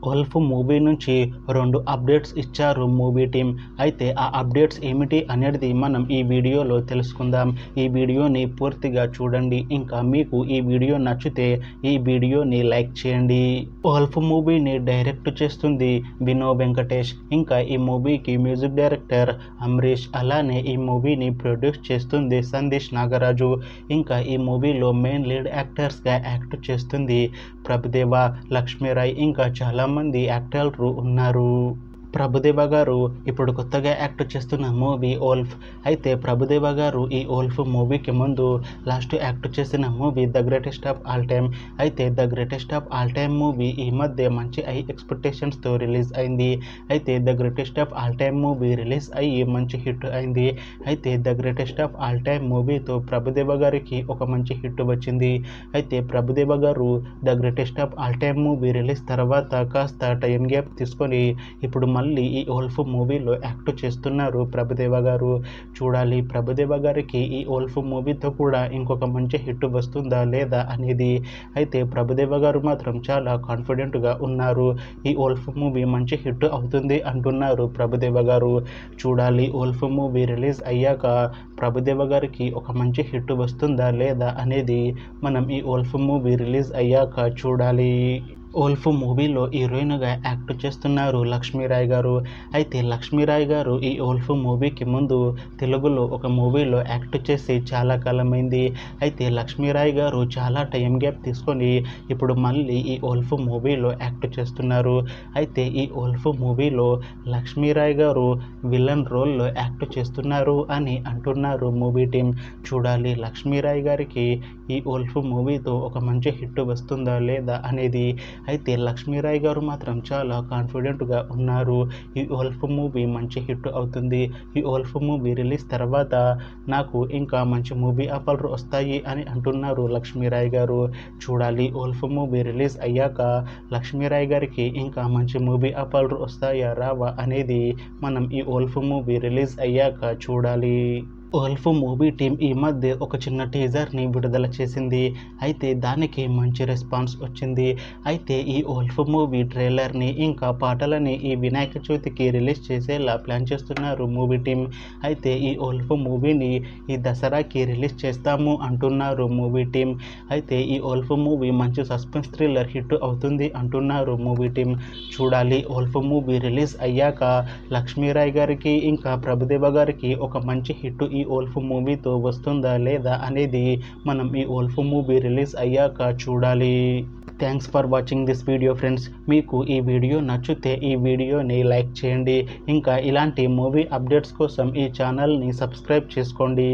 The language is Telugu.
ఉల్ఫ్ మూవీ నుంచి 2 అప్డేట్స్ ఇచ్చారు మూవీ టీం. అయితే ఆ అప్డేట్స్ ఏమిటి అనేది మనం ఈ వీడియోలో తెలుసుకుందాం. ఈ వీడియోని పూర్తిగా చూడండి. ఇంకా మీకు ఈ వీడియో నచ్చితే ఈ వీడియోని లైక్ చేయండి. ఉల్ఫ్ మూవీని డైరెక్ట్ చేస్తుంది వినో వెంకటేష్. ఇంకా ఈ మూవీకి మ్యూజిక్ డైరెక్టర్ అమరీష్. అలానే ఈ మూవీని ప్రొడ్యూస్ చేస్తుంది సందేశ్ నాగరాజు. ఇంకా ఈ మూవీలో మెయిన్ లీడ్ యాక్టర్స్గా యాక్ట్ చేస్తుంది ప్రభుదేవ, లక్ష్మీరాయ్, ఇంకా చాలామంది యాక్టర్లు ఉన్నారు. ప్రభుదేవ గారు ఇప్పుడు కొత్తగా యాక్ట్ చేస్తున్న మూవీ ఉల్ఫ్. అయితే ప్రభుదేవ గారు ఈ ఉల్ఫ్ మూవీకి ముందు లాస్ట్ యాక్ట్ చేసిన movie the greatest of all time. అయితే the greatest of all time movie ఈ మధ్య మంచి ఎక్స్పెక్టేషన్స్తో రిలీజ్ అయింది. అయితే the greatest of all time movie release అయ్యి మంచి హిట్ అయింది. అయితే the greatest of all time మూవీతో ప్రభుదేవ గారికి ఒక మంచి హిట్ వచ్చింది. అయితే ప్రభుదేవ గారు the greatest of all time movie release తర్వాత కాస్త టైం గ్యాప్ తీసుకొని ఇప్పుడు మళ్ళీ ఈ ఉల్ఫ్ మూవీలో యాక్ట్ చేస్తున్నారు ప్రభుదేవ గారు. చూడాలి ప్రభుదేవ గారికి ఈ ఉల్ఫ్ మూవీతో కూడా ఇంకొక మంచి హిట్ వస్తుందా లేదా అనేది. అయితే ప్రభుదేవ గారు మాత్రం చాలా కాన్ఫిడెంట్గా ఉన్నారు. ఈ ఉల్ఫ్ మూవీ మంచి హిట్ అవుతుంది అంటున్నారు ప్రభుదేవ గారు. చూడాలి ఉల్ఫ్ మూవీ రిలీజ్ అయ్యాక ప్రభుదేవ గారికి ఒక మంచి హిట్ వస్తుందా లేదా అనేది మనం ఈ ఉల్ఫ్ మూవీ రిలీజ్ అయ్యాక చూడాలి. ఉల్ఫ్ మూవీలో హీరోయిన్గా యాక్ట్ చేస్తున్నారు లక్ష్మీరాయ్ గారు. అయితే లక్ష్మీరాయ్ గారు ఈ ఉల్ఫ్ మూవీకి ముందు తెలుగులో ఒక మూవీలో యాక్ట్ చేసి చాలా కాలమైంది. అయితే లక్ష్మీరాయ్ గారు చాలా టైం గ్యాప్ తీసుకొని ఇప్పుడు మళ్ళీ ఈ ఉల్ఫ్ మూవీలో యాక్ట్ చేస్తున్నారు. అయితే ఈ ఉల్ఫ్ మూవీలో లక్ష్మీరాయ్ గారు విలన్ రోల్లో యాక్ట్ చేస్తున్నారు అని అంటున్నారు మూవీ టీం. చూడాలి లక్ష్మీరాయ్ గారికి ఈ ఉల్ఫ్ మూవీతో ఒక మంచి హిట్ వస్తుందా లేదా అనేది. అయితే లక్ష్మీరాయ్ గారు మాత్రం చాలా కాన్ఫిడెంట్గా ఉన్నారు. ఈ ఉల్ఫ్ మూవీ మంచి హిట్ అవుతుంది. ఈ ఉల్ఫ్ మూవీ రిలీజ్ తర్వాత నాకు ఇంకా మంచి మూవీ ఆఫర్లు వస్తాయి అని అంటున్నారు లక్ష్మీరాయ్ గారు. చూడాలి ఉల్ఫ్ మూవీ రిలీజ్ అయ్యాక లక్ష్మీరాయ్ గారికి ఇంకా మంచి మూవీ ఆఫర్లు వస్తాయా రావా అనేది మనం ఈ ఉల్ఫ్ మూవీ రిలీజ్ అయ్యాక చూడాలి. ఉల్ఫ్ మూవీ టీం ఈ మధ్య ఒక చిన్న టీజర్ని విడుదల చేసింది. అయితే దానికి మంచి రెస్పాన్స్ వచ్చింది. అయితే ఈ ఉల్ఫ్ మూవీ ట్రైలర్ని ఇంకా పాటలని ఈ వినాయక చవితికి రిలీజ్ చేసేలా ప్లాన్ చేస్తున్నారు మూవీ టీం. అయితే ఈ ఉల్ఫ్ మూవీని ఈ దసరాకి రిలీజ్ చేస్తాము అంటున్నారు మూవీ టీం. అయితే ఈ ఉల్ఫ్ మూవీ మంచి సస్పెన్స్ థ్రిల్లర్ హిట్ అవుతుంది అంటున్నారు మూవీ టీం. చూడాలి ఉల్ఫ్ మూవీ రిలీజ్ అయ్యాక లక్ష్మీరాయ్ గారికి ఇంకా ప్రభుదేవ గారికి ఒక మంచి హిట్ ఈ ఉల్ఫ్ మూవీతో వస్తుందా లేదా అనేది మనం ఈ ఉల్ఫ్ మూవీ రిలీజ్ అయ్యాక చూడాలి. Thanks for watching this video friends. మీకు ఈ వీడియో నచ్చితే ఈ వీడియోని లైక్ చేయండి. ఇంకా ఇలాంటి మూవీ అప్డేట్స్ కోసం ఈ ఛానల్ని సబ్స్క్రైబ్ చేసుకోండి.